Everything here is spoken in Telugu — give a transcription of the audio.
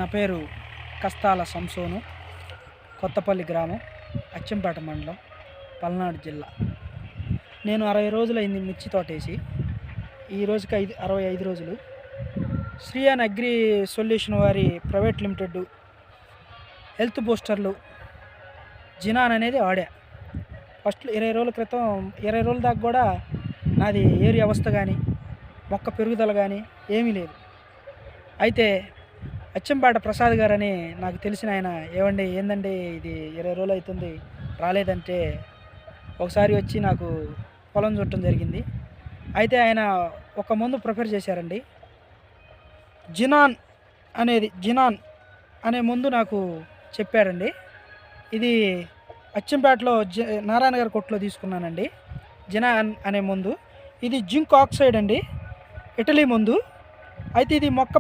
నా పేరు కస్తాల సంసోను, కొత్తపల్లి గ్రామం, అచ్చంపేట మండలం, పల్నాడు జిల్లా. నేను 60 రోజులైంది మిర్చి తోటేసి. ఈ రోజుకి 65 రోజులు. శ్రీయాన్ అగ్రి సొల్యూషన్ వారి ప్రైవేట్ లిమిటెడ్ హెల్త్ బూస్టర్లు జినాన్ అనేది వాడా. ఫస్ట్ 20 రోజుల క్రితం 20 రోజుల దాకా కూడా నాది ఏరు వ్యవస్థ కానీ మొక్క పెరుగుదల కానీ ఏమీ లేదు. అయితే అచ్చంపేట ప్రసాద్ గారని నాకు తెలిసిన ఆయన, ఏవండి ఏందండి ఇది 20 రోజులు అవుతుంది రాలేదంటే, ఒకసారి వచ్చి నాకు పొలం చుట్టడం జరిగింది. అయితే ఆయన ఒక మందు ప్రిపేర్ చేశారండి, జినాన్ అనే మందు నాకు చెప్పారండి. ఇది అచ్చంపేటలో నారాయణ గారి కొట్లో తీసుకున్నానండి. జినాన్ అనే మందు. ఇది జింక్ ఆక్సైడ్ అండి, ఇటలీ మందు. అయితే ఇది మొక్క